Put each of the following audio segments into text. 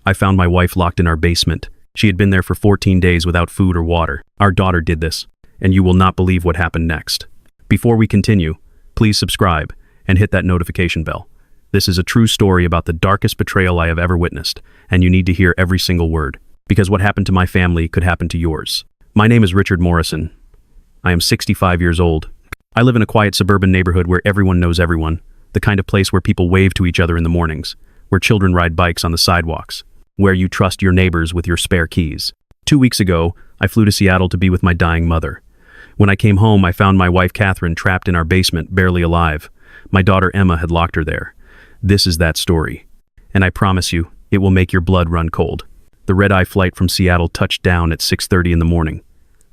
I found my wife locked in our basement. She had been there for 14 days without food or water. Our daughter did this, and you will not believe what happened next. Before we continue, please subscribe and hit that notification bell. This is a true story about the darkest betrayal I have ever witnessed, and you need to hear every single word, because what happened to my family could happen to yours. My name is Richard Morrison. I am 65 years old. I live in a quiet suburban neighborhood where everyone knows everyone, the kind of place where people wave to each other in the mornings, where children ride bikes on the sidewalks, where you trust your neighbors with your spare keys. 2 weeks ago, I flew to Seattle to be with my dying mother. When I came home, I found my wife Catherine trapped in our basement, barely alive. My daughter Emma had locked her there. This is that story. And I promise you, it will make your blood run cold. The red-eye flight from Seattle touched down at 6:30 in the morning.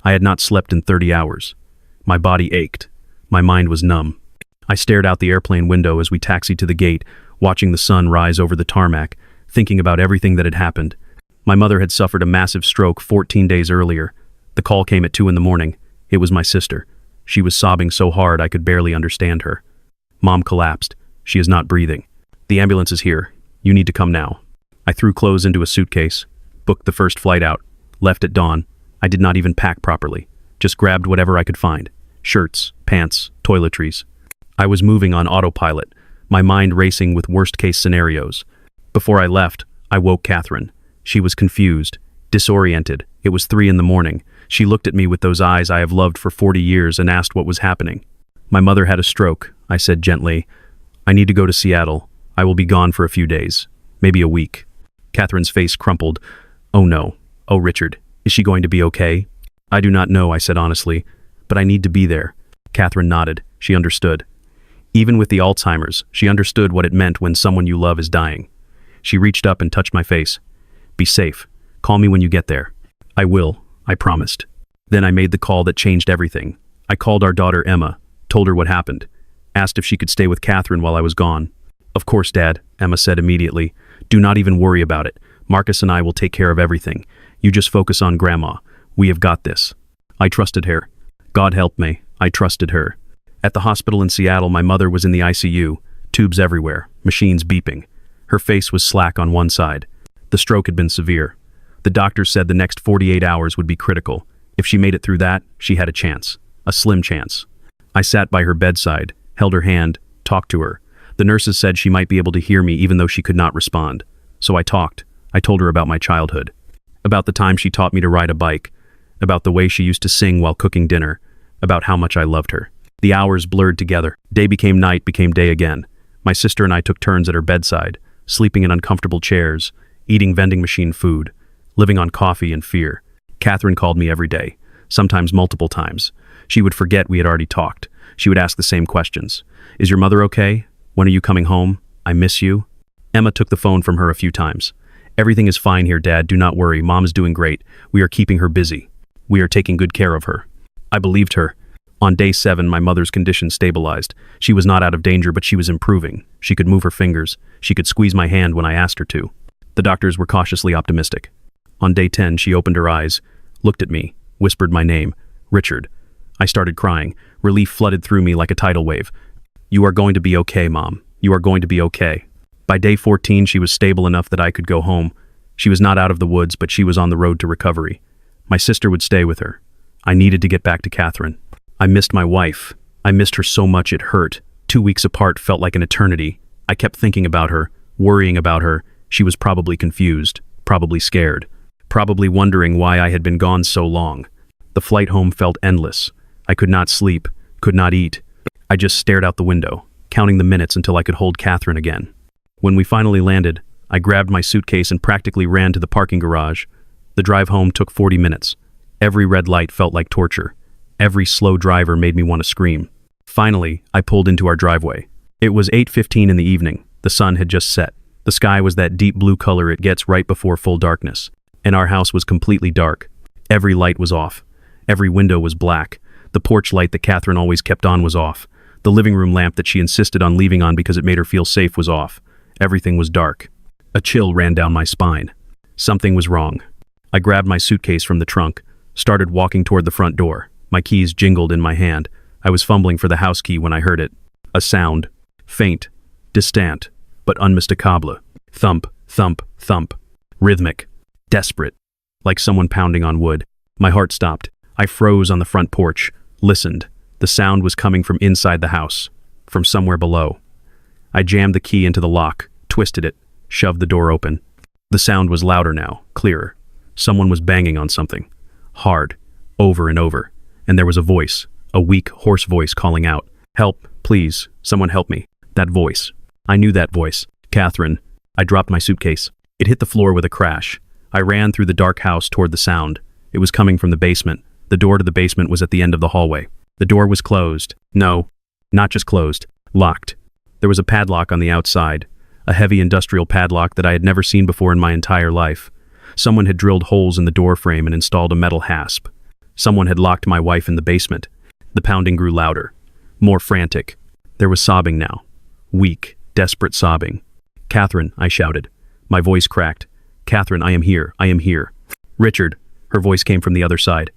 I had not slept in 30 hours. My body ached. My mind was numb. I stared out the airplane window as we taxied to the gate, watching the sun rise over the tarmac, thinking about everything that had happened. My mother had suffered a massive stroke 14 days earlier. The call came at 2 in the morning. It was my sister. She was sobbing so hard I could barely understand her. Mom collapsed. She is not breathing. The ambulance is here. You need to come now. I threw clothes into a suitcase, booked the first flight out, left at dawn. I did not even pack properly. Just grabbed whatever I could find. Shirts, pants, toiletries. I was moving on autopilot, my mind racing with worst-case scenarios. Before I left, I woke Catherine. She was confused, disoriented. It was 3 in the morning. She looked at me with those eyes I have loved for 40 years and asked what was happening. My mother had a stroke, I said gently. I need to go to Seattle. I will be gone for a few days, maybe a week. Catherine's face crumpled. Oh no. Oh, Richard, is she going to be okay? I do not know, I said honestly, but I need to be there. Catherine nodded. She understood. Even with the Alzheimer's, she understood what it meant when someone you love is dying. She reached up and touched my face. Be safe. Call me when you get there. I will, I promised. Then I made the call that changed everything. I called our daughter Emma, told her what happened, asked if she could stay with Catherine while I was gone. Of course, Dad, Emma said immediately. Do not even worry about it. Marcus and I will take care of everything. You just focus on Grandma. We have got this. I trusted her. God help me, I trusted her. At the hospital in Seattle, my mother was in the ICU, tubes everywhere, machines beeping. Her face was slack on one side. The stroke had been severe. The doctors said the next 48 hours would be critical. If she made it through that, she had a chance. A slim chance. I sat by her bedside, held her hand, talked to her. The nurses said she might be able to hear me even though she could not respond. So I talked. I told her about my childhood. About the time she taught me to ride a bike. About the way she used to sing while cooking dinner. About how much I loved her. The hours blurred together. Day became night, became day again. My sister and I took turns at her bedside, sleeping in uncomfortable chairs, eating vending machine food, living on coffee and fear. Catherine called me every day, sometimes multiple times. She would forget we had already talked. She would ask the same questions. Is your mother okay? When are you coming home? I miss you. Emma took the phone from her a few times. Everything is fine here, Dad. Do not worry. Mom is doing great. We are keeping her busy. We are taking good care of her. I believed her. On day 7, my mother's condition stabilized. She was not out of danger, but she was improving. She could move her fingers. She could squeeze my hand when I asked her to. The doctors were cautiously optimistic. On day 10, she opened her eyes, looked at me, whispered my name, Richard. I started crying. Relief flooded through me like a tidal wave. You are going to be okay, Mom. You are going to be okay. By day 14, she was stable enough that I could go home. She was not out of the woods, but she was on the road to recovery. My sister would stay with her. I needed to get back to Catherine. I missed my wife. I missed her so much it hurt. 2 weeks apart felt like an eternity. I kept thinking about her, worrying about her. She was probably confused, probably scared, probably wondering why I had been gone so long. The flight home felt endless. I could not sleep, could not eat. I just stared out the window, counting the minutes until I could hold Catherine again. When we finally landed, I grabbed my suitcase and practically ran to the parking garage. The drive home took 40 minutes. Every red light felt like torture. Every slow driver made me want to scream. Finally, I pulled into our driveway. It was 8:15 in the evening. The sun had just set. The sky was that deep blue color it gets right before full darkness. And our house was completely dark. Every light was off. Every window was black. The porch light that Catherine always kept on was off. The living room lamp that she insisted on leaving on because it made her feel safe was off. Everything was dark. A chill ran down my spine. Something was wrong. I grabbed my suitcase from the trunk, started walking toward the front door. My keys jingled in my hand. I was fumbling for the house key when I heard it. A sound. Faint, distant, but unmistakable. Thump, thump, thump. rhythmic, desperate, like someone pounding on wood. My heart stopped. I froze on the front porch, listened. The sound was coming from inside the house, from somewhere below. I jammed the key into the lock, twisted it, shoved the door open. The sound was louder now, clearer. Someone was banging on something. Hard, over and over. And there was a voice, a weak, hoarse voice calling out, "Help, please, someone help me." That voice. I knew that voice. Catherine. I dropped my suitcase. It hit the floor with a crash. I ran through the dark house toward the sound. It was coming from the basement. The door to the basement was at the end of the hallway. The door was closed. No, not just closed, locked. There was a padlock on the outside, a heavy industrial padlock that I had never seen before in my entire life. Someone had drilled holes in the door frame and installed a metal hasp. Someone had locked my wife in the basement. The pounding grew louder, more frantic. There was sobbing now. Weak, desperate sobbing. "Catherine," I shouted. My voice cracked. "Catherine, I am here. I am here." "Richard," her voice came from the other side.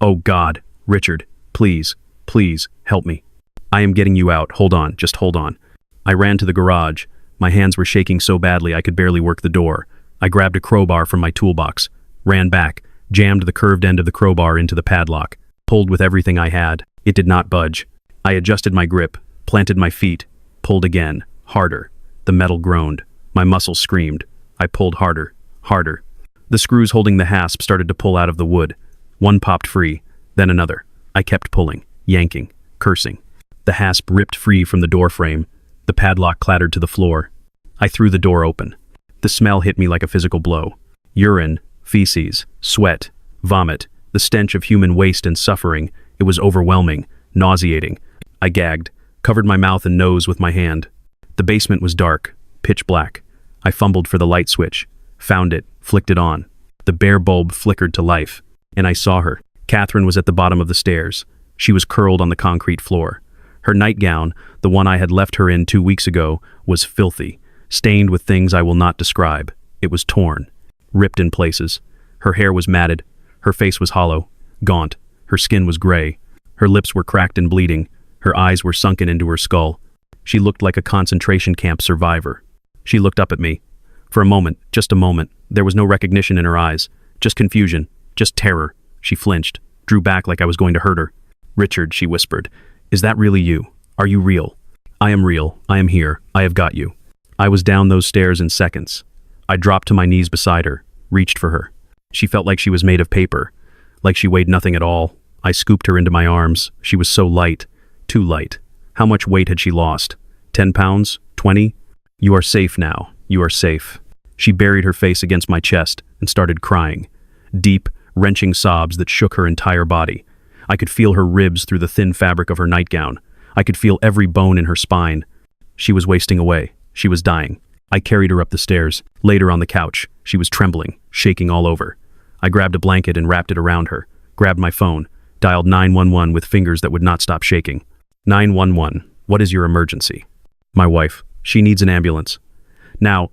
"Oh God, Richard, please, please, help me. I am getting you out. Hold on, just hold on." I ran to the garage. My hands were shaking so badly I could barely work the door. I grabbed a crowbar from my toolbox, ran back, jammed the curved end of the crowbar into the padlock, pulled with everything I had. It did not budge. I adjusted my grip, planted my feet, pulled again, harder. The metal groaned. My muscles screamed. I pulled harder, harder. The screws holding the hasp started to pull out of the wood. One popped free, then another. I kept pulling, yanking, cursing. The hasp ripped free from the door frame. The padlock clattered to the floor. I threw the door open. The smell hit me like a physical blow. Urine, feces, sweat, vomit, the stench of human waste and suffering. It was overwhelming, nauseating. I gagged, covered my mouth and nose with my hand. The basement was dark, pitch black. I fumbled for the light switch, found it, flicked it on. The bare bulb flickered to life, and I saw her. Catherine was at the bottom of the stairs. She was curled on the concrete floor. Her nightgown, the one I had left her in 2 weeks ago, was filthy, stained with things I will not describe. It was torn, ripped in places. Her hair was matted. Her face was hollow, gaunt. Her skin was gray. Her lips were cracked and bleeding. Her eyes were sunken into her skull. She looked like a concentration camp survivor. She looked up at me. For a moment, just a moment, there was no recognition in her eyes. Just confusion, just terror. She flinched, drew back like I was going to hurt her. "Richard," she whispered, "is that really you? Are you real?" "I am real. I am here. I have got you." I was down those stairs in seconds. I dropped to my knees beside her, reached for her. She felt like she was made of paper, like she weighed nothing at all. I scooped her into my arms. She was so light, too light. How much weight had she lost? 10 pounds? 20? "You are safe now. You are safe." She buried her face against my chest and started crying. Deep, wrenching sobs that shook her entire body. I could feel her ribs through the thin fabric of her nightgown. I could feel every bone in her spine. She was wasting away. She was dying. I carried her up the stairs, laid her on the couch. She was trembling, shaking all over. I grabbed a blanket and wrapped it around her, grabbed my phone, dialed 911 with fingers that would not stop shaking. 911, what is your emergency? My wife, she needs an ambulance. Now,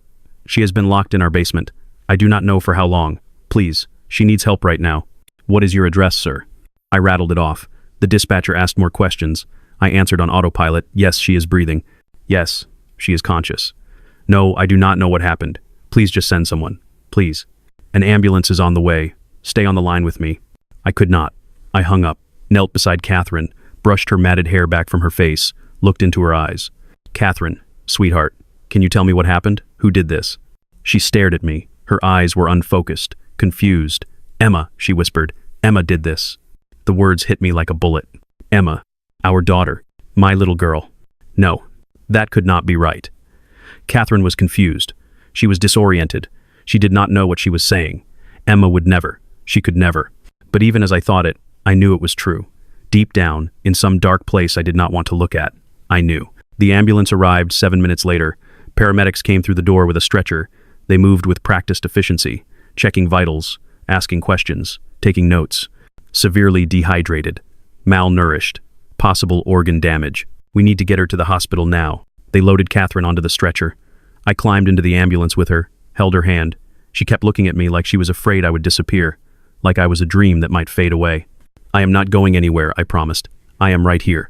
she has been locked in our basement. I do not know for how long. Please, she needs help right now. What is your address, sir? I rattled it off. The dispatcher asked more questions. I answered on autopilot. Yes, she is breathing. Yes, she is conscious. No, I do not know what happened. Please just send someone. Please. An ambulance is on the way. Stay on the line with me. I could not. I hung up, knelt beside Catherine, brushed her matted hair back from her face, looked into her eyes. Catherine, sweetheart, can you tell me what happened? Who did this? She stared at me. Her eyes were unfocused, confused. Emma, she whispered. Emma did this. The words hit me like a bullet. Emma, our daughter, my little girl. No, that could not be right. Catherine was confused. She was disoriented. She did not know what she was saying. Emma would never. She could never. But even as I thought it, I knew it was true. Deep down, in some dark place I did not want to look at, I knew. The ambulance arrived 7 minutes later. Paramedics came through the door with a stretcher. They moved with practiced efficiency, checking vitals, asking questions, taking notes. Severely dehydrated, malnourished, possible organ damage. We need to get her to the hospital now. They loaded Catherine onto the stretcher. I climbed into the ambulance with her, held her hand. She kept looking at me like she was afraid I would disappear, like I was a dream that might fade away. I am not going anywhere, I promised. I am right here.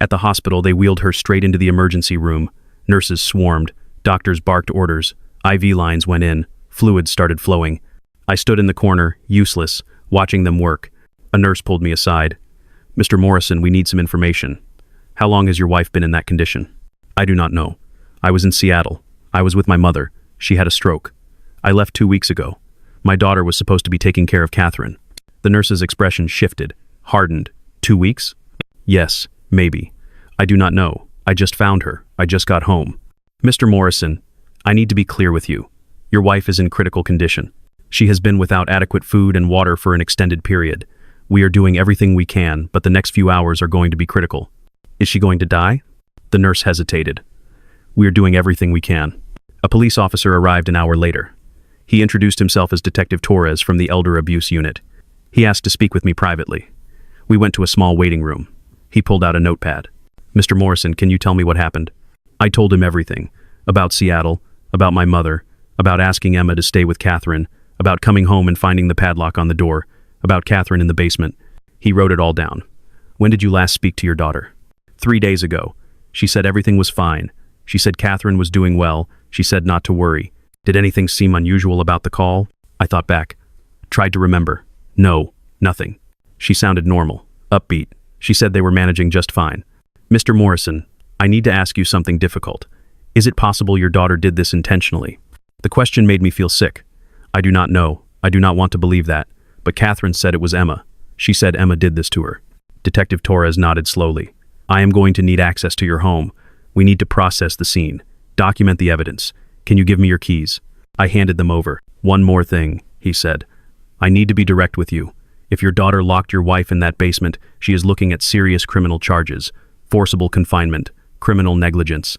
At the hospital, they wheeled her straight into the emergency room. Nurses swarmed. Doctors barked orders. IV lines went in. Fluids started flowing. I stood in the corner, useless, watching them work. A nurse pulled me aside. "Mr. Morrison, we need some information. How long has your wife been in that condition?" "I do not know. I was in Seattle. I was with my mother. She had a stroke. I left 2 weeks ago. My daughter was supposed to be taking care of Catherine." The nurse's expression shifted, hardened. 2 weeks? "Yes, maybe. I do not know. I just found her. I just got home." "Mr. Morrison, I need to be clear with you. Your wife is in critical condition. She has been without adequate food and water for an extended period. We are doing everything we can, but the next few hours are going to be critical." "Is she going to die?" The nurse hesitated. "We are doing everything we can." A police officer arrived an hour later. He introduced himself as Detective Torres from the Elder Abuse Unit. He asked to speak with me privately. We went to a small waiting room. He pulled out a notepad. "Mr. Morrison, can you tell me what happened?" I told him everything. About Seattle, about my mother, about asking Emma to stay with Catherine, about coming home and finding the padlock on the door, about Catherine in the basement. He wrote it all down. "When did you last speak to your daughter?" 3 days ago. She said everything was fine. She said Catherine was doing well. She said not to worry. Did anything seem unusual about the call? I thought back. Tried to remember. No, nothing. She sounded normal, upbeat. She said they were managing just fine. "Mr. Morrison, I need to ask you something difficult. Is it possible your daughter did this intentionally?" The question made me feel sick. I do not know. I do not want to believe that. But Catherine said it was Emma. She said Emma did this to her. Detective Torres nodded slowly. "I am going to need access to your home. We need to process the scene. Document the evidence. Can you give me your keys?" I handed them over. "One more thing," he said. "I need to be direct with you. If your daughter locked your wife in that basement, she is looking at serious criminal charges, forcible confinement, criminal negligence,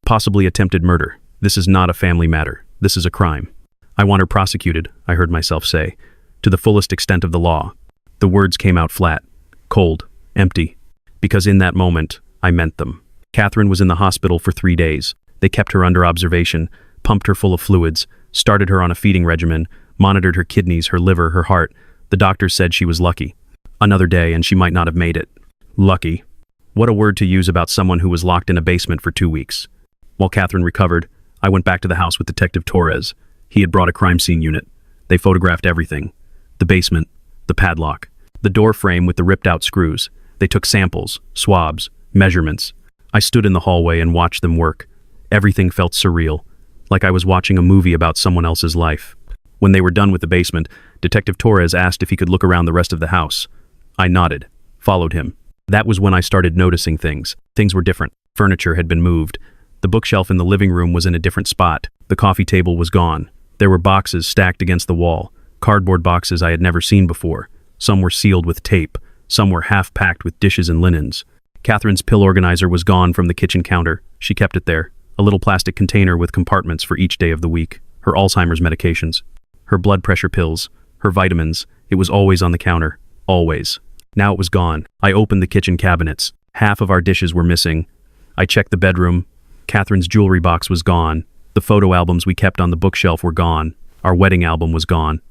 possibly attempted murder. This is not a family matter. This is a crime. I want her prosecuted," I heard myself say, "to the fullest extent of the law." The words came out flat, cold, empty, because in that moment, I meant them. Catherine was in the hospital for 3 days. They kept her under observation, pumped her full of fluids, started her on a feeding regimen, monitored her kidneys, her liver, her heart. The doctors said she was lucky. Another day and she might not have made it. Lucky. What a word to use about someone who was locked in a basement for 2 weeks. While Catherine recovered, I went back to the house with Detective Torres. He had brought a crime scene unit. They photographed everything. The basement, the padlock, the door frame with the ripped out screws. They took samples, swabs, measurements. I stood in the hallway and watched them work. Everything felt surreal, like I was watching a movie about someone else's life. When they were done with the basement, Detective Torres asked if he could look around the rest of the house. I nodded, followed him. That was when I started noticing things. Things were different. Furniture had been moved. The bookshelf in the living room was in a different spot. The coffee table was gone. There were boxes stacked against the wall, cardboard boxes I had never seen before. Some were sealed with tape. Some were half-packed with dishes and linens. Catherine's pill organizer was gone from the kitchen counter. She kept it there, a little plastic container with compartments for each day of the week. Her Alzheimer's medications, her blood pressure pills, her vitamins. It was always on the counter. Always. Now it was gone. I opened the kitchen cabinets. Half of our dishes were missing. I checked the bedroom. Catherine's jewelry box was gone. The photo albums we kept on the bookshelf were gone. Our wedding album was gone.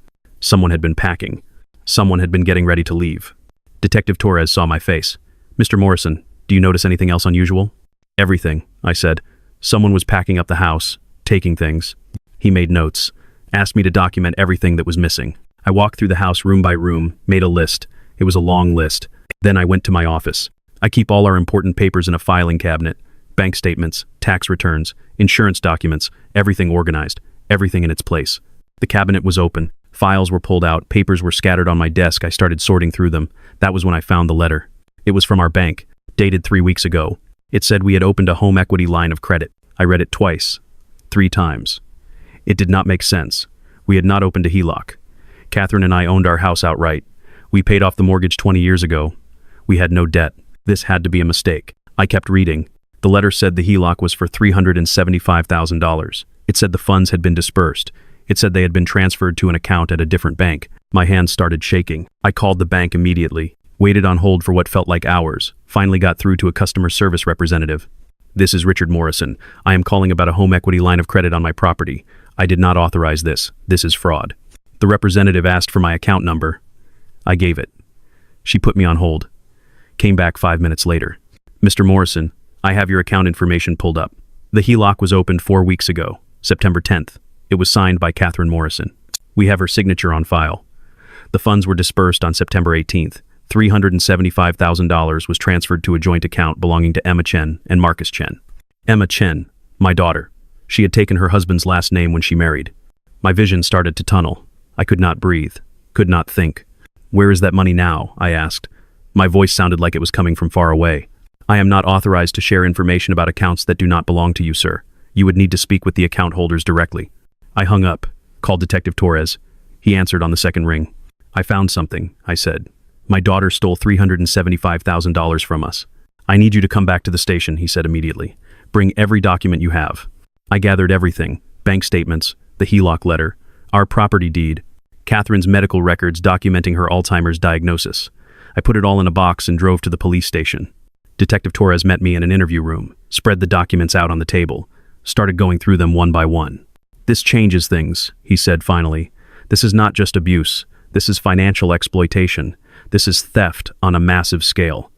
Someone had been packing. Someone had been getting ready to leave. Detective Torres saw my face. "Mr. Morrison, do you notice anything else unusual?" "Everything," I said. "Someone was packing up the house, taking things." He made notes, asked me to document everything that was missing. I walked through the house room by room, made a list. It was a long list. Then I went to my office. I keep all our important papers in a filing cabinet. Bank statements, tax returns, insurance documents, everything organized, everything in its place. The cabinet was open. Files were pulled out, papers were scattered on my desk. I started sorting through them. That was when I found the letter. It was from our bank, dated 3 weeks ago. It said we had opened a home equity line of credit. I read it twice, 3 times. It did not make sense. We had not opened a HELOC. Catherine and I owned our house outright. We paid off the mortgage 20 years ago. We had no debt. This had to be a mistake. I kept reading. The letter said the HELOC was for $375,000. It said the funds had been dispersed. It said they had been transferred to an account at a different bank. My hands started shaking. I called the bank immediately, waited on hold for what felt like hours, finally got through to a customer service representative. "This is Richard Morrison. I am calling about a home equity line of credit on my property. I did not authorize this. This is fraud." The representative asked for my account number. I gave it. She put me on hold. Came back 5 minutes later. "Mr. Morrison, I have your account information pulled up. The HELOC was opened 4 weeks ago, September 10th. It was signed by Catherine Morrison. We have her signature on file. The funds were dispersed on September 18th. $375,000 was transferred to a joint account belonging to Emma Chen and Marcus Chen. Emma Chen, my daughter. She had taken her husband's last name when she married. My vision started to tunnel. I could not breathe, could not think. Where is that money now? I asked. My voice sounded like it was coming from far away. I am not authorized to share information about accounts that do not belong to you, sir. You would need to speak with the account holders directly. I hung up, called Detective Torres. He answered on the second ring. I found something, I said. My daughter stole $375,000 from us. I need you to come back to the station, he said immediately. Bring every document you have. I gathered everything, bank statements, the HELOC letter, our property deed, Catherine's medical records documenting her Alzheimer's diagnosis. I put it all in a box and drove to the police station. Detective Torres met me in an interview room, spread the documents out on the table, started going through them one by one. This changes things, he said finally. This is not just abuse. This is financial exploitation. This is theft on a massive scale.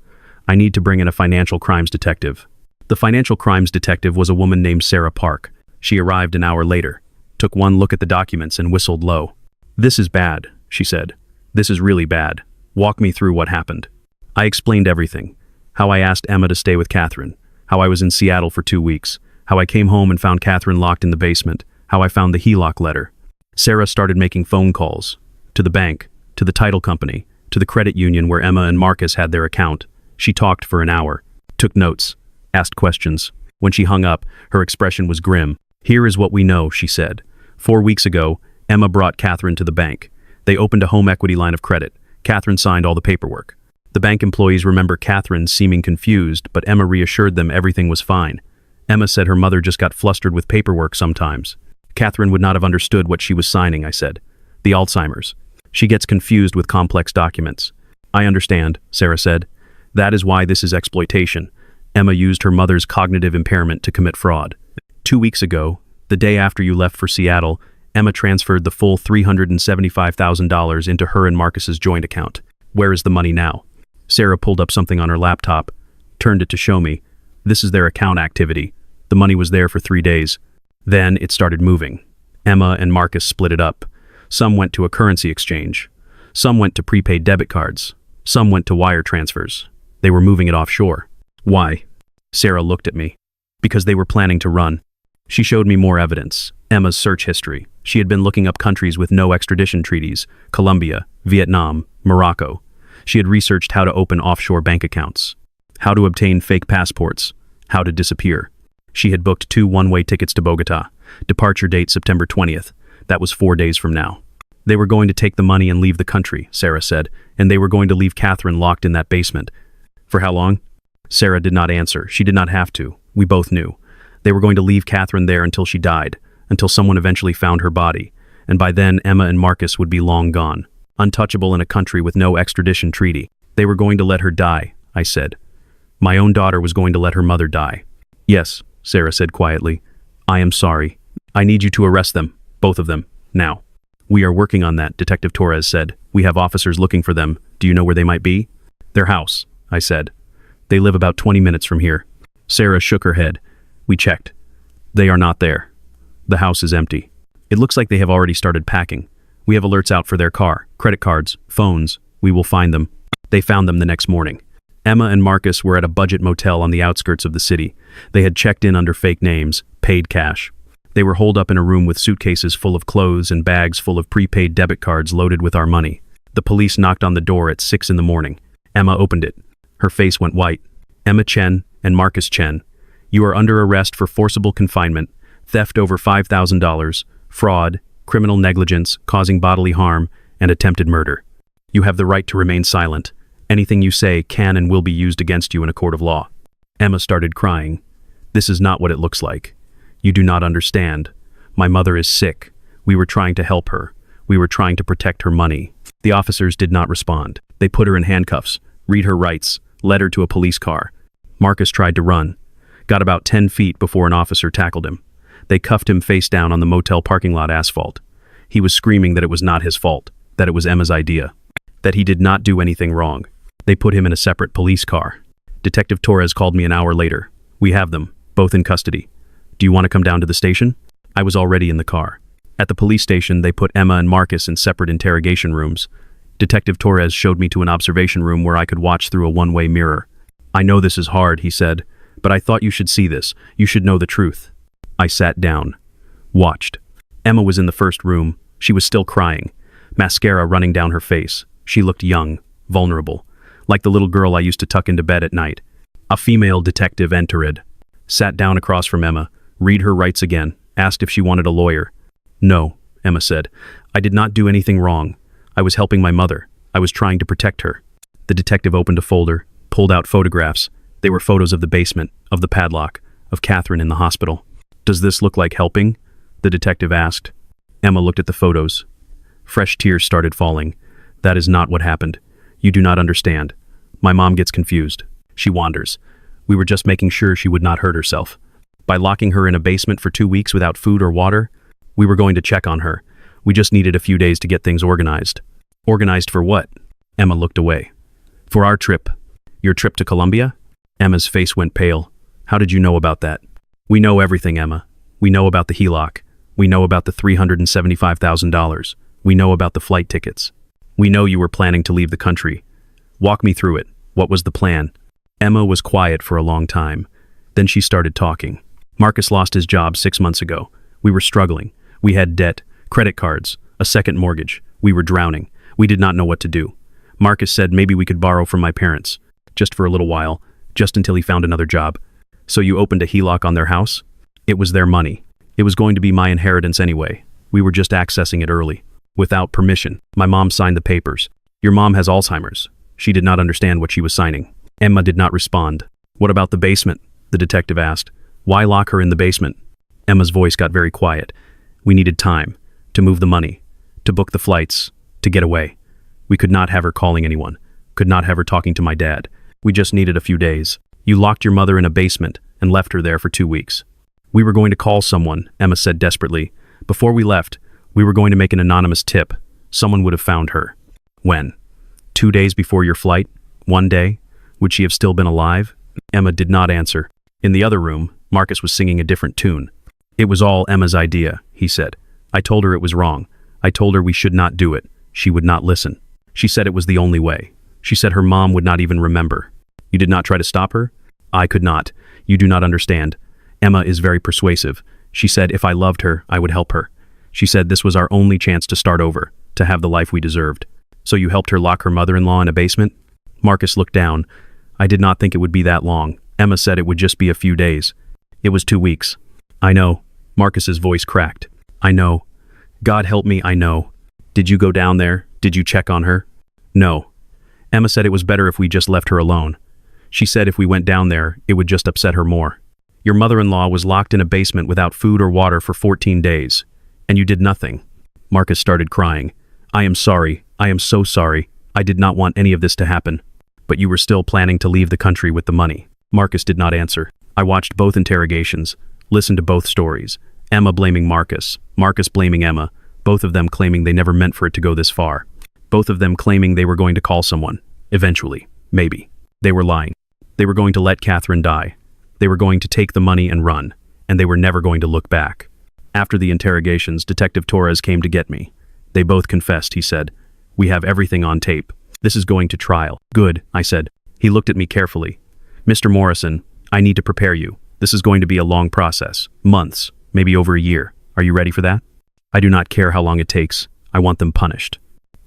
I need to bring in a financial crimes detective. The financial crimes detective was a woman named Sarah Park. She arrived an hour later, took one look at the documents and whistled low. This is bad, she said. This is really bad. Walk me through what happened. I explained everything. How I asked Emma to stay with Catherine. How I was in Seattle for 2 weeks. How I came home and found Catherine locked in the basement. How I found the HELOC letter. Sarah started making phone calls. To the bank, to the title company, to the credit union where Emma and Marcus had their account. She talked for an hour, took notes, asked questions. When she hung up, her expression was grim. Here is what we know, she said. 4 weeks ago, Emma brought Catherine to the bank. They opened a home equity line of credit. Catherine signed all the paperwork. The bank employees remember Catherine seeming confused, but Emma reassured them everything was fine. Emma said her mother just got flustered with paperwork sometimes. Catherine would not have understood what she was signing, I said. The Alzheimer's. She gets confused with complex documents. I understand, Sarah said. That is why this is exploitation. Emma used her mother's cognitive impairment to commit fraud. 2 weeks ago, the day after you left for Seattle, Emma transferred the full $375,000 into her and Marcus's joint account. Where is the money now? Sarah pulled up something on her laptop, turned it to show me. This is their account activity. The money was there for 3 days. Then it started moving. Emma and Marcus split it up. Some went to a currency exchange. Some went to prepaid debit cards. Some went to wire transfers. They were moving it offshore. Why? Sarah looked at me. Because they were planning to run. She showed me more evidence. Emma's search history. She had been looking up countries with no extradition treaties. Colombia, Vietnam, Morocco. She had researched how to open offshore bank accounts. How to obtain fake passports. How to disappear. She had booked 2 one-way tickets to Bogota. Departure date September 20th. That was 4 days from now. They were going to take the money and leave the country, Sarah said, and they were going to leave Catherine locked in that basement. For how long? Sarah did not answer. She did not have to. We both knew. They were going to leave Catherine there until she died, until someone eventually found her body, and by then Emma and Marcus would be long gone, untouchable in a country with no extradition treaty. They were going to let her die, I said. My own daughter was going to let her mother die. Yes, Sarah said quietly. I am sorry. I need you to arrest them, both of them, now. We are working on that, Detective Torres said. We have officers looking for them. Do you know where they might be? Their house, I said. They live about 20 minutes from here. Sarah shook her head. We checked. They are not there. The house is empty. It looks like they have already started packing. We have alerts out for their car, credit cards, phones. We will find them. They found them the next morning. Emma and Marcus were at a budget motel on the outskirts of the city. They had checked in under fake names, paid cash. They were holed up in a room with suitcases full of clothes and bags full of prepaid debit cards loaded with our money. The police knocked on the door at 6 in the morning. Emma opened it. Her face went white. Emma Chen and Marcus Chen, you are under arrest for forcible confinement, theft over $5,000, fraud, criminal negligence, causing bodily harm, and attempted murder. You have the right to remain silent. Anything you say can and will be used against you in a court of law. Emma started crying. This is not what it looks like. You do not understand. My mother is sick. We were trying to help her. We were trying to protect her money. The officers did not respond. They put her in handcuffs, read her rights, led her to a police car. Marcus tried to run, got about 10 feet before an officer tackled him. They cuffed him face down on the motel parking lot asphalt. He was screaming that it was not his fault, that it was Emma's idea, that he did not do anything wrong. They put him in a separate police car. Detective Torres called me an hour later. We have them, both in custody. Do you want to come down to the station? I was already in the car. At the police station, they put Emma and Marcus in separate interrogation rooms. Detective Torres showed me to an observation room where I could watch through a one-way mirror. "I know this is hard," he said, "but I thought you should see this. You should know the truth." I sat down. Watched. Emma was in the first room. She was still crying, mascara running down her face. She looked young, vulnerable, like the little girl I used to tuck into bed at night. A female detective entered, sat down across from Emma, read her rights again, asked if she wanted a lawyer. "No," Emma said. "I did not do anything wrong. I was helping my mother. I was trying to protect her." The detective opened a folder, pulled out photographs. They were photos of the basement, of the padlock, of Catherine in the hospital. "Does this look like helping?" the detective asked. Emma looked at the photos. Fresh tears started falling. "That is not what happened. You do not understand. My mom gets confused. She wanders. We were just making sure she would not hurt herself. By locking her in a basement for 2 weeks without food or water, we were going to check on her. We just needed a few days to get things organized." "Organized for what?" Emma looked away. "For our trip." "Your trip to Colombia?" Emma's face went pale. "How did you know about that?" "We know everything, Emma. We know about the HELOC. We know about the $375,000. We know about the flight tickets. We know you were planning to leave the country. Walk me through it. What was the plan?" Emma was quiet for a long time. Then she started talking. "Marcus lost his job 6 months ago. We were struggling. We had debt, credit cards, a second mortgage. We were drowning. We did not know what to do. Marcus said maybe we could borrow from my parents, just for a little while, just until he found another job. So you opened a HELOC on their house? It was their money. It was going to be my inheritance anyway. We were just accessing it early, without permission. My mom signed the papers. Your mom has Alzheimer's. She did not understand what she was signing." Emma did not respond. "What about the basement?" the detective asked. "Why lock her in the basement?" Emma's voice got very quiet. "We needed time, to move the money, to book the flights, to get away. We could not have her calling anyone, could not have her talking to my dad. We just needed a few days. You locked your mother in a basement and left her there for 2 weeks. We were going to call someone," Emma said desperately. "Before we left, we were going to make an anonymous tip. Someone would have found her." "When? 2 days before your flight? 1 day? Would she have still been alive?" Emma did not answer. In the other room, Marcus was singing a different tune. "It was all Emma's idea," he said. "I told her it was wrong. I told her we should not do it. She would not listen. She said it was the only way. She said her mom would not even remember." "You did not try to stop her?" "I could not. You do not understand. Emma is very persuasive. She said if I loved her, I would help her. She said this was our only chance to start over, to have the life we deserved." "So you helped her lock her mother-in-law in a basement?" Marcus looked down. "I did not think it would be that long. Emma said it would just be a few days. It was 2 weeks." "I know." Marcus's voice cracked. "I know. God help me, I know. Did you go down there? Did you check on her?" "No." Emma said it was better if we just left her alone. She said if we went down there, it would just upset her more. Your mother-in-law was locked in a basement without food or water for 14 days, and you did nothing." Marcus started crying. "I am sorry. I am so sorry. I did not want any of this to happen. But you were still planning to leave the country with the money." Marcus did not answer. I watched both interrogations, listened to both stories. Emma blaming Marcus, Marcus blaming Emma, both of them claiming they never meant for it to go this far. Both of them claiming they were going to call someone. Eventually. Maybe. They were lying. They were going to let Catherine die. They were going to take the money and run, and they were never going to look back. After the interrogations, Detective Torres came to get me. "They both confessed," he said. "We have everything on tape. This is going to trial." "Good," I said. He looked at me carefully. "Mr. Morrison, I need to prepare you. This is going to be a long process. Months, maybe over a year. Are you ready for that?" "I do not care how long it takes. I want them punished."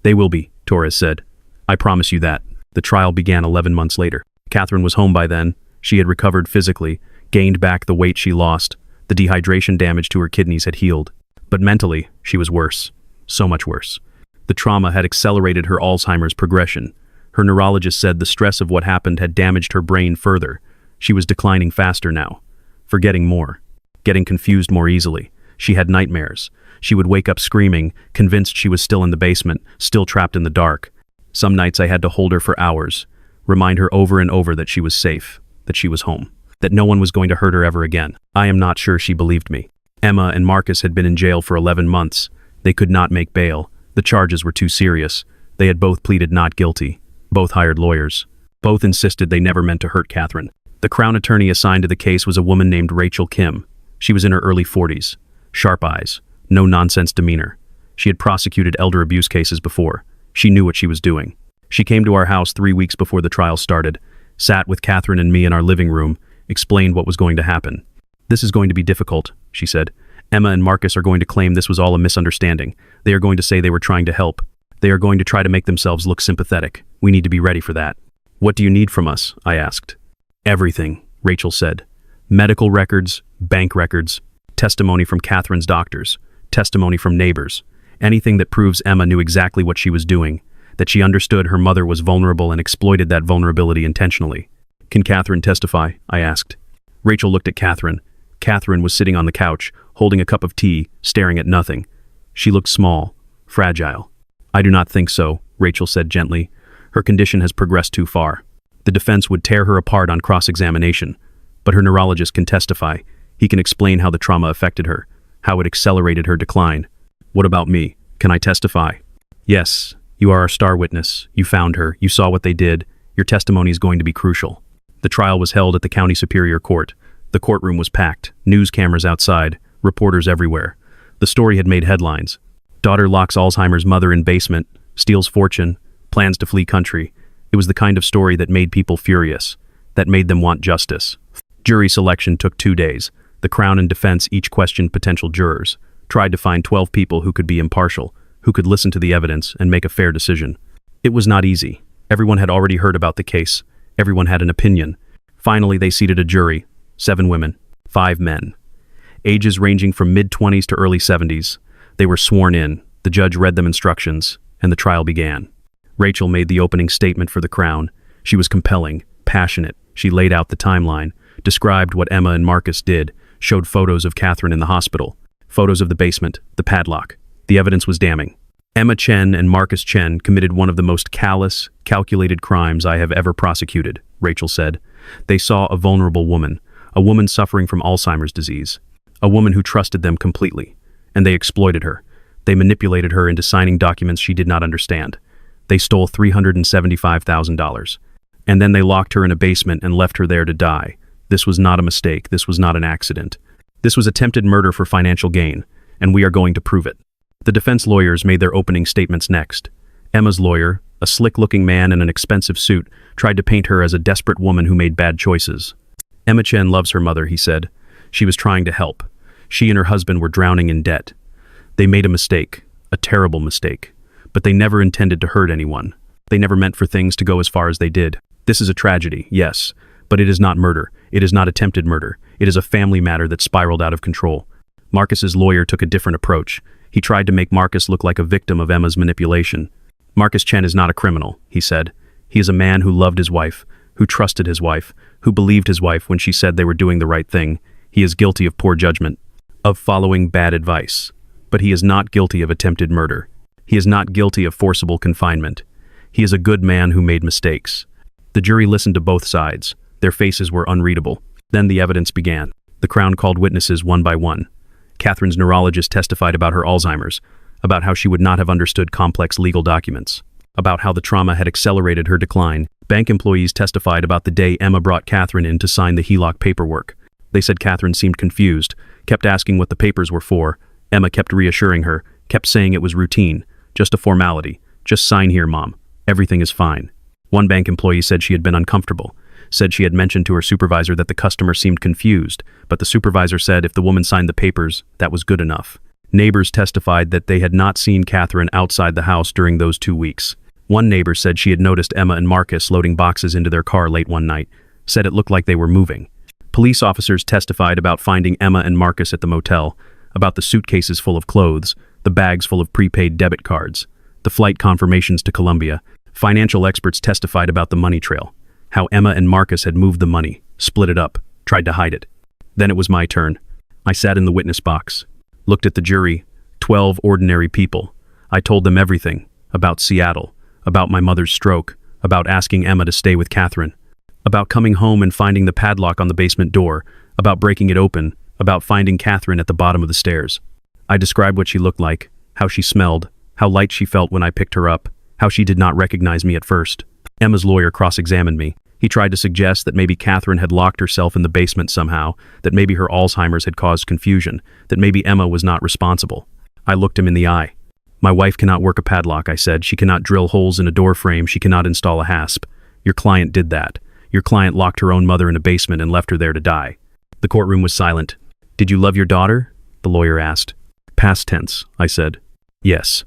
"They will be," Torres said. "I promise you that." The trial began 11 months later. Catherine was home by then. She had recovered physically, gained back the weight she lost. The dehydration damage to her kidneys had healed. But mentally, she was worse. So much worse. The trauma had accelerated her Alzheimer's progression. Her neurologist said the stress of what happened had damaged her brain further. She was declining faster now, forgetting more, getting confused more easily. She had nightmares. She would wake up screaming, convinced she was still in the basement, still trapped in the dark. Some nights I had to hold her for hours, remind her over and over that she was safe, that she was home, that no one was going to hurt her ever again. I am not sure she believed me. Emma and Marcus had been in jail for 11 months. They could not make bail. The charges were too serious. They had both pleaded not guilty. Both hired lawyers. Both insisted they never meant to hurt Catherine. The Crown attorney assigned to the case was a woman named Rachel Kim. She was in her early 40s. Sharp eyes, no-nonsense demeanor. She had prosecuted elder abuse cases before. She knew what she was doing. She came to our house 3 weeks before the trial started, sat with Catherine and me in our living room, explained what was going to happen. "This is going to be difficult," she said. "Emma and Marcus are going to claim this was all a misunderstanding. They are going to say they were trying to help. They are going to try to make themselves look sympathetic. We need to be ready for that." "What do you need from us?" I asked. "Everything," Rachel said. "Medical records, bank records, testimony from Catherine's doctors, testimony from neighbors, anything that proves Emma knew exactly what she was doing, that she understood her mother was vulnerable and exploited that vulnerability intentionally." "Can Catherine testify?" I asked. Rachel looked at Catherine. Catherine was sitting on the couch, holding a cup of tea, staring at nothing. She looked small, fragile. "I do not think so," Rachel said gently. "Her condition has progressed too far. The defense would tear her apart on cross-examination, but her neurologist can testify. He can explain how the trauma affected her, how it accelerated her decline." "What about me? Can I testify?" "Yes, you are our star witness. You found her. You saw what they did. Your testimony is going to be crucial." The trial was held at the County Superior Court. The courtroom was packed, news cameras outside, reporters everywhere. The story had made headlines. Daughter locks Alzheimer's mother in basement, steals fortune, plans to flee country. It was the kind of story that made people furious, that made them want justice. Jury selection took 2 days. The Crown and defense each questioned potential jurors, tried to find 12 people who could be impartial, who could listen to the evidence and make a fair decision. It was not easy. Everyone had already heard about the case. Everyone had an opinion. Finally, they seated a jury, 7 women, 5 men. Ages ranging from mid-20s to early 70s. They were sworn in. The judge read them instructions, and the trial began. Rachel made the opening statement for the Crown. She was compelling, passionate. She laid out the timeline, described what Emma and Marcus did, showed photos of Catherine in the hospital, photos of the basement, the padlock. The evidence was damning. Emma Chen and Marcus Chen committed one of the most callous, calculated crimes I have ever prosecuted, Rachel said. They saw a vulnerable woman, a woman suffering from Alzheimer's disease, a woman who trusted them completely, and they exploited her. They manipulated her into signing documents she did not understand. They stole $375,000. And then they locked her in a basement and left her there to die. This was not a mistake. This was not an accident. This was attempted murder for financial gain, and we are going to prove it. The defense lawyers made their opening statements next. Emma's lawyer, a slick-looking man in an expensive suit, tried to paint her as a desperate woman who made bad choices. "Emma Chen loves her mother," he said. "She was trying to help. She and her husband were drowning in debt. They made a mistake, a terrible mistake, but they never intended to hurt anyone. They never meant for things to go as far as they did. This is a tragedy, yes, but it is not murder. It is not attempted murder. It is a family matter that spiraled out of control." Marcus's lawyer took a different approach. He tried to make Marcus look like a victim of Emma's manipulation. "Marcus Chen is not a criminal," he said. "He is a man who loved his wife, who trusted his wife, who believed his wife when she said they were doing the right thing. He is guilty of poor judgment, of following bad advice. But he is not guilty of attempted murder. He is not guilty of forcible confinement. He is a good man who made mistakes." The jury listened to both sides. Their faces were unreadable. Then the evidence began. The Crown called witnesses one by one. Catherine's neurologist testified about her Alzheimer's, about how she would not have understood complex legal documents, about how the trauma had accelerated her decline. Bank employees testified about the day Emma brought Catherine in to sign the HELOC paperwork. They said Catherine seemed confused, kept asking what the papers were for. Emma kept reassuring her, kept saying it was routine, just a formality. "Just sign here, Mom. Everything is fine." One bank employee said she had been uncomfortable, said she had mentioned to her supervisor that the customer seemed confused, but the supervisor said if the woman signed the papers, that was good enough. Neighbors testified that they had not seen Catherine outside the house during those 2 weeks. One neighbor said she had noticed Emma and Marcus loading boxes into their car late one night, said it looked like they were moving. Police officers testified about finding Emma and Marcus at the motel, about the suitcases full of clothes, the bags full of prepaid debit cards, the flight confirmations to Colombia. Financial experts testified about the money trail, how Emma and Marcus had moved the money, split it up, tried to hide it. Then it was my turn. I sat in the witness box, looked at the jury, 12 ordinary people. I told them everything, about Seattle, about my mother's stroke, about asking Emma to stay with Catherine, about coming home and finding the padlock on the basement door, about breaking it open, about finding Catherine at the bottom of the stairs. I described what she looked like, how she smelled, how light she felt when I picked her up, how she did not recognize me at first. Emma's lawyer cross-examined me. He tried to suggest that maybe Catherine had locked herself in the basement somehow, that maybe her Alzheimer's had caused confusion, that maybe Emma was not responsible. I looked him in the eye. My wife cannot work a padlock, I said. She cannot drill holes in a door frame. She cannot install a hasp. Your client did that. Your client locked her own mother in a basement and left her there to die. The courtroom was silent. Did you love your daughter? The lawyer asked. Past tense, I said. Yes,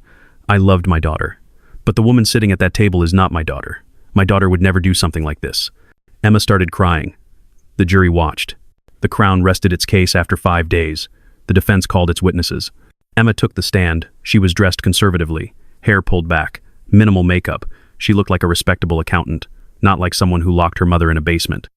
I loved my daughter. But the woman sitting at that table is not my daughter. My daughter would never do something like this. Emma started crying. The jury watched. The Crown rested its case after 5 days. The defense called its witnesses. Emma took the stand. She was dressed conservatively, hair pulled back, minimal makeup. She looked like a respectable accountant, not like someone who locked her mother in a basement.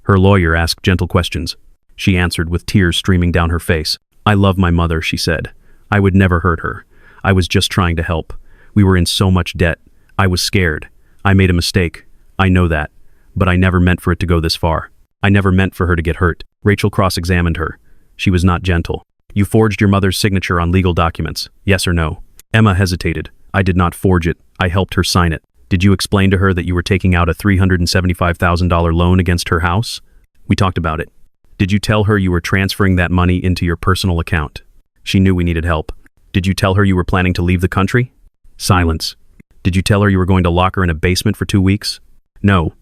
Her lawyer asked gentle questions. She answered with tears streaming down her face. I love my mother, she said. I would never hurt her. I was just trying to help. We were in so much debt. I was scared. I made a mistake. I know that. But I never meant for it to go this far. I never meant for her to get hurt. Rachel cross-examined her. She was not gentle. You forged your mother's signature on legal documents, yes or no? Emma hesitated. I did not forge it. I helped her sign it. Did you explain to her that you were taking out a $375,000 loan against her house? We talked about it. Did you tell her you were transferring that money into your personal account? She knew we needed help. Did you tell her you were planning to leave the country? Silence. Did you tell her you were going to lock her in a basement for 2 weeks? No.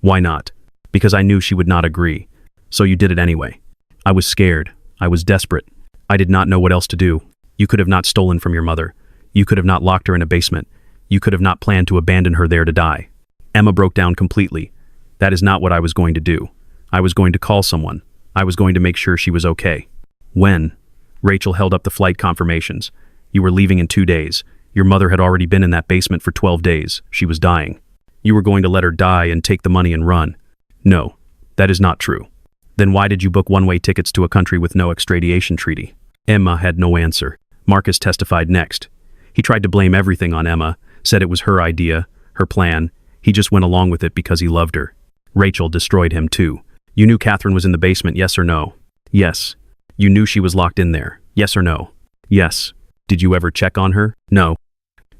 Why not? Because I knew she would not agree. So you did it anyway. I was scared. I was desperate. I did not know what else to do. You could have not stolen from your mother. You could have not locked her in a basement. You could have not planned to abandon her there to die. Emma broke down completely. That is not what I was going to do. I was going to call someone. I was going to make sure she was okay. When? Rachel held up the flight confirmations. You were leaving in 2 days. Your mother had already been in that basement for 12 days. She was dying. You were going to let her die and take the money and run. No, that is not true. Then why did you book one-way tickets to a country with no extradition treaty? Emma had no answer. Marcus testified next. He tried to blame everything on Emma, said it was her idea, her plan. He just went along with it because he loved her. Rachel destroyed him too. You knew Catherine was in the basement, yes or no? Yes. You knew she was locked in there, yes or no? Yes. Did you ever check on her? No.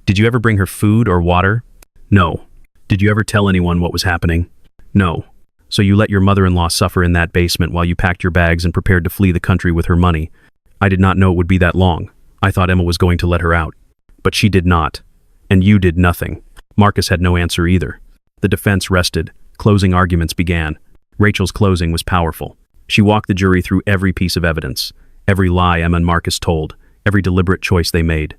Did you ever bring her food or water? No. Did you ever tell anyone what was happening? No. So you let your mother-in-law suffer in that basement while you packed your bags and prepared to flee the country with her money. I did not know it would be that long. I thought Emma was going to let her out. But she did not. And you did nothing. Marcus had no answer either. The defense rested. Closing arguments began. Rachel's closing was powerful. She walked the jury through every piece of evidence, every lie Emma and Marcus told, every deliberate choice they made.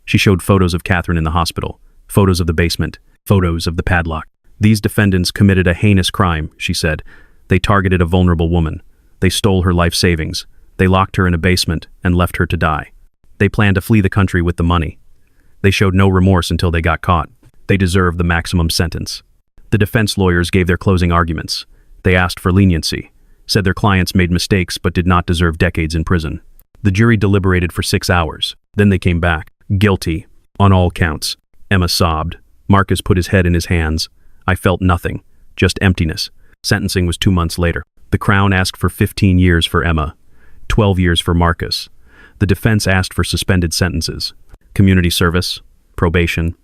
She showed photos of Catherine in the hospital, photos of the basement, photos of the padlock. These defendants committed a heinous crime, she said. They targeted a vulnerable woman. They stole her life savings. They locked her in a basement and left her to die. They planned to flee the country with the money. They showed no remorse until they got caught. They deserved the maximum sentence. The defense lawyers gave their closing arguments. They asked for leniency, said their clients made mistakes but did not deserve decades in prison. The jury deliberated for 6 hours. Then they came back. Guilty. On all counts. Emma sobbed. Marcus put his head in his hands. I felt nothing. Just emptiness. Sentencing was 2 months later. The Crown asked for 15 years for Emma. 12 years for Marcus. The defense asked for suspended sentences. Community service. Probation.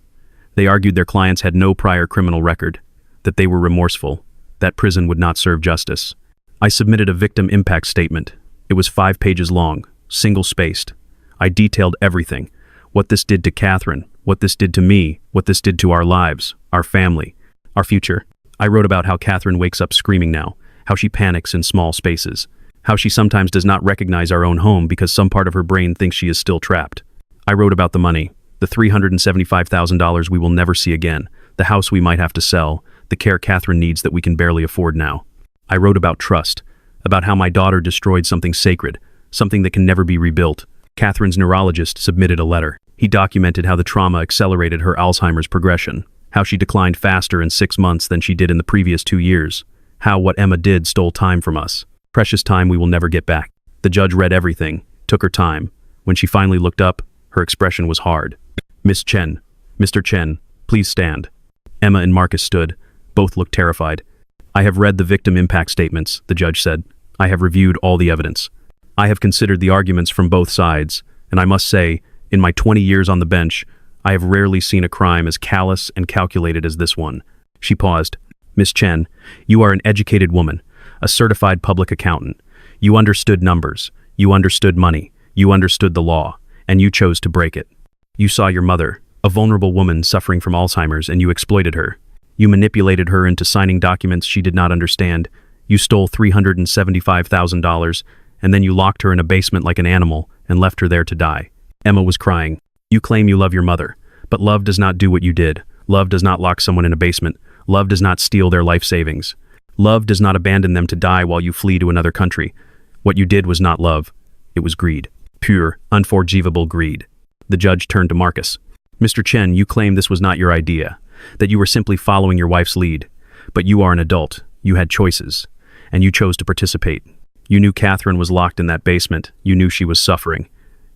They argued their clients had no prior criminal record. That they were remorseful. That prison would not serve justice. I submitted a victim impact statement. It was 5 pages long, single-spaced. I detailed everything. What this did to Catherine, what this did to me, what this did to our lives, our family, our future. I wrote about how Catherine wakes up screaming now, how she panics in small spaces, how she sometimes does not recognize our own home because some part of her brain thinks she is still trapped. I wrote about the money, the $375,000 we will never see again, the house we might have to sell, the care Catherine needs that we can barely afford now. I wrote about trust, about how my daughter destroyed something sacred, something that can never be rebuilt. Catherine's neurologist submitted a letter. He documented how the trauma accelerated her Alzheimer's progression, how she declined faster in 6 months than she did in the previous 2 years, how what Emma did stole time from us, precious time we will never get back. The judge read everything, took her time. When she finally looked up, her expression was hard. Miss Chen, Mr. Chen, please stand. Emma and Marcus stood. Both looked terrified. I have read the victim impact statements, the judge said. I have reviewed all the evidence. I have considered the arguments from both sides, and I must say, in my 20 years on the bench, I have rarely seen a crime as callous and calculated as this one. She paused. Miss Chen, you are an educated woman, a certified public accountant. You understood numbers. You understood money. You understood the law. and you chose to break it. You saw your mother, a vulnerable woman suffering from Alzheimer's, and you exploited her. You manipulated her into signing documents she did not understand. You stole $375,000, and then you locked her in a basement like an animal and left her there to die. Emma was crying. You claim you love your mother, but love does not do what you did. Love does not lock someone in a basement. Love does not steal their life savings. Love does not abandon them to die while you flee to another country. What you did was not love. It was greed. Pure, unforgivable greed. The judge turned to Marcus. Mr. Chen, you claim this was not your idea, that you were simply following your wife's lead. But you are an adult. You had choices, and you chose to participate. You knew Catherine was locked in that basement. You knew she was suffering,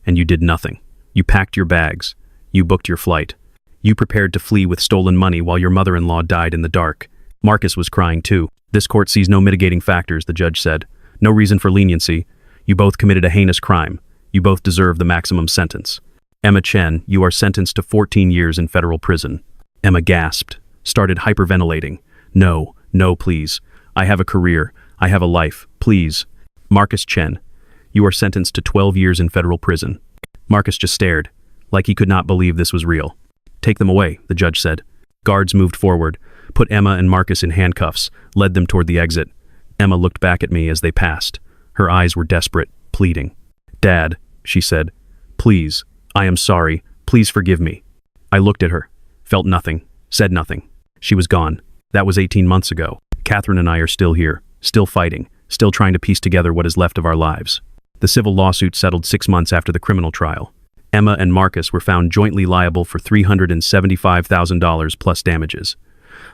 and you did nothing. You packed your bags. You booked your flight. You prepared to flee with stolen money while your mother-in-law died in the dark. Marcus was crying too. This court sees no mitigating factors, the judge said. No reason for leniency. You both committed a heinous crime. You both deserve the maximum sentence. Emma Chen, you are sentenced to 14 years in federal prison. Emma gasped, started hyperventilating. No, please. I have a career. I have a life. Please. Marcus Chen, you are sentenced to 12 years in federal prison. Marcus just stared, like he could not believe this was real. Take them away, the judge said. Guards moved forward, put Emma and Marcus in handcuffs, led them toward the exit. Emma looked back at me as they passed. Her eyes were desperate, pleading. Dad, she said, please, I am sorry, please forgive me. I looked at her, felt nothing, said nothing. She was gone. That was 18 months ago. Catherine and I are still here, still fighting, still trying to piece together what is left of our lives. The civil lawsuit settled 6 months after the criminal trial. Emma and Marcus were found jointly liable for $375,000 plus damages.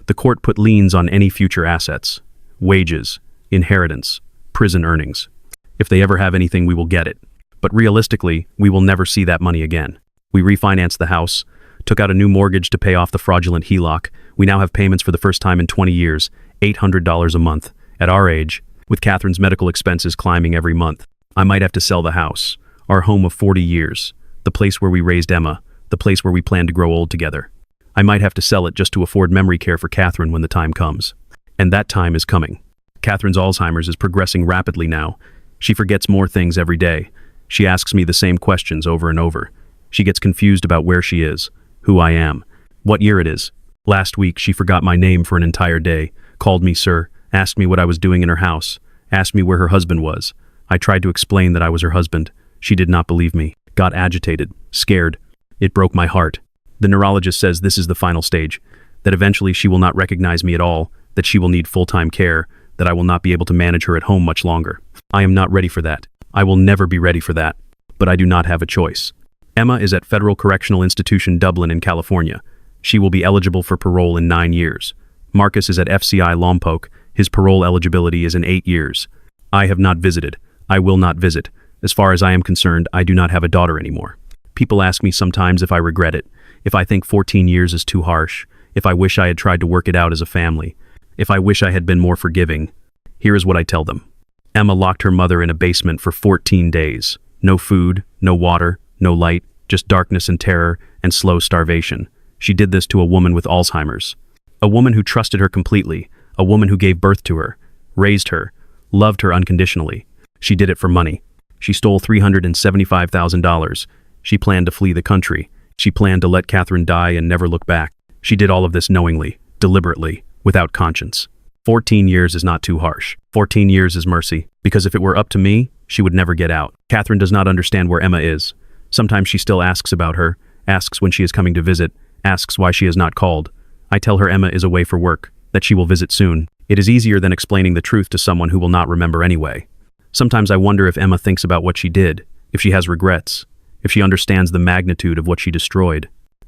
The court put liens on any future assets, wages, inheritance, prison earnings. If they ever have anything, we will get it. But realistically, we will never see that money again. We refinanced the house, took out a new mortgage to pay off the fraudulent HELOC. We now have payments for the first time in 20 years, $800 a month. At our age, with Catherine's medical expenses climbing every month, I might have to sell the house, our home of 40 years, the place where we raised Emma, the place where we plan to grow old together. I might have to sell it just to afford memory care for Catherine when the time comes. And that time is coming. Catherine's Alzheimer's is progressing rapidly now. She forgets more things every day. She asks me the same questions over and over. She gets confused about where she is, who I am, what year it is. Last week, she forgot my name for an entire day, called me sir, asked me what I was doing in her house, asked me where her husband was. I tried to explain that I was her husband. She did not believe me, got agitated, scared. It broke my heart. The neurologist says this is the final stage, that eventually she will not recognize me at all, that she will need full-time care, that I will not be able to manage her at home much longer. I am not ready for that. I will never be ready for that. But I do not have a choice. Emma is at Federal Correctional Institution Dublin in California. She will be eligible for parole in 9 years. Marcus is at FCI Lompoc. His parole eligibility is in 8 years. I have not visited. I will not visit. As far as I am concerned, I do not have a daughter anymore. People ask me sometimes if I regret it, if I think 14 years is too harsh, if I wish I had tried to work it out as a family, if I wish I had been more forgiving. Here is what I tell them. Emma locked her mother in a basement for 14 days. No food, no water, no light, just darkness and terror and slow starvation. She did this to a woman with Alzheimer's. A woman who trusted her completely, a woman who gave birth to her, raised her, loved her unconditionally. She did it for money. She stole $375,000. She planned to flee the country. She planned to let Catherine die and never look back. She did all of this knowingly, deliberately, without conscience. 14 years is not too harsh. 14 years is mercy, because if it were up to me, she would never get out. Catherine does not understand where Emma is. Sometimes she still asks about her, asks when she is coming to visit, asks why she has not called. I tell her Emma is away for work, that she will visit soon. It is easier than explaining the truth to someone who will not remember anyway. Sometimes I wonder if Emma thinks about what she did, if she has regrets, if she understands the magnitude of what she destroyed.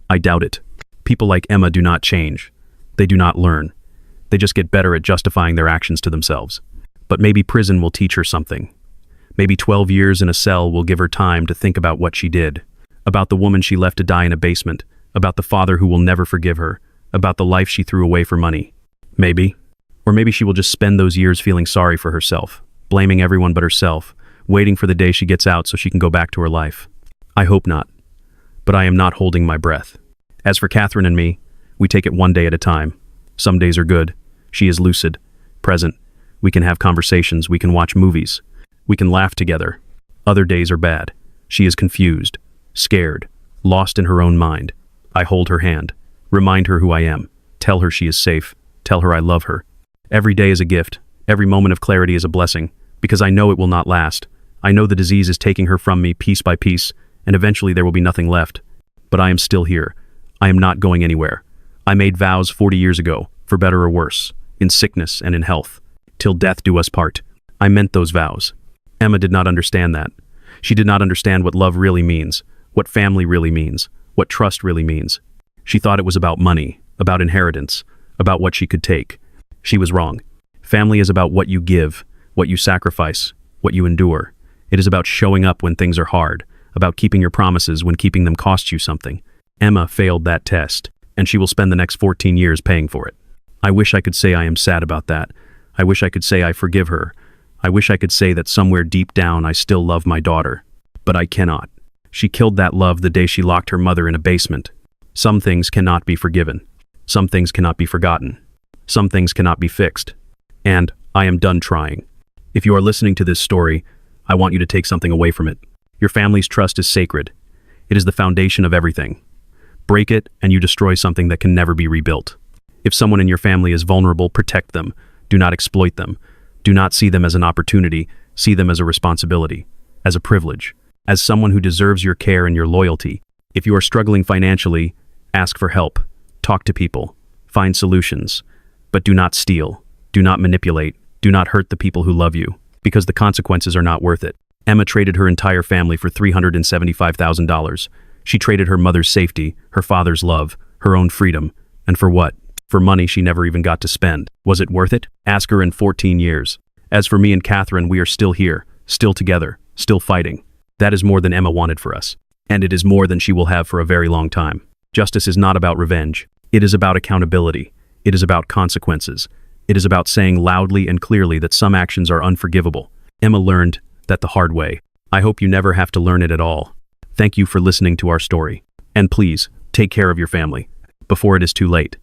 I doubt it. People like Emma do not change. They do not learn. They just get better at justifying their actions to themselves. But maybe prison will teach her something. Maybe 12 years in a cell will give her time to think about what she did, about the woman she left to die in a basement, about the father who will never forgive her, about the life she threw away for money. Maybe. Or maybe she will just spend those years feeling sorry for herself, blaming everyone but herself, waiting for the day she gets out so she can go back to her life. I hope not. But I am not holding my breath. As for Catherine and me, we take it one day at a time. Some days are good. She is lucid, present. We can have conversations. We can watch movies. We can laugh together. Other days are bad. She is confused, scared, lost in her own mind. I hold her hand, remind her who I am, tell her she is safe, tell her I love her. Every day is a gift, every moment of clarity is a blessing, because I know it will not last. I know the disease is taking her from me piece by piece, and eventually there will be nothing left. But I am still here. I am not going anywhere. I made vows 40 years ago, for better or worse, in sickness and in health. Till death do us part. I meant those vows. Emma did not understand that. She did not understand what love really means, what family really means, what trust really means. She thought it was about money, about inheritance, about what she could take. She was wrong. Family is about what you give, what you sacrifice, what you endure. It is about showing up when things are hard, about keeping your promises when keeping them costs you something. Emma failed that test, and she will spend the next 14 years paying for it. I wish I could say I am sad about that. I wish I could say I forgive her. I wish I could say that somewhere deep down I still love my daughter. But I cannot. She killed that love the day she locked her mother in a basement. Some things cannot be forgiven. Some things cannot be forgotten. Some things cannot be fixed. And I am done trying. If you are listening to this story, I want you to take something away from it. Your family's trust is sacred. It is the foundation of everything. Break it, and you destroy something that can never be rebuilt. If someone in your family is vulnerable, protect them. Do not exploit them. Do not see them as an opportunity. See them as a responsibility, as a privilege, as someone who deserves your care and your loyalty. If you are struggling financially, ask for help. Talk to people. Find solutions. But do not steal. Do not manipulate. Do not hurt the people who love you, because the consequences are not worth it. Emma traded her entire family for $375,000. She traded her mother's safety, her father's love, her own freedom. And for what? For money she never even got to spend. Was it worth it? Ask her in 14 years. As for me and Catherine, we are still here, still together, still fighting. That is more than Emma wanted for us. And it is more than she will have for a very long time. Justice is not about revenge. It is about accountability. It is about consequences. It is about saying loudly and clearly that some actions are unforgivable. Emma learned that the hard way. I hope you never have to learn it at all. Thank you for listening to our story. And please, take care of your family before it is too late.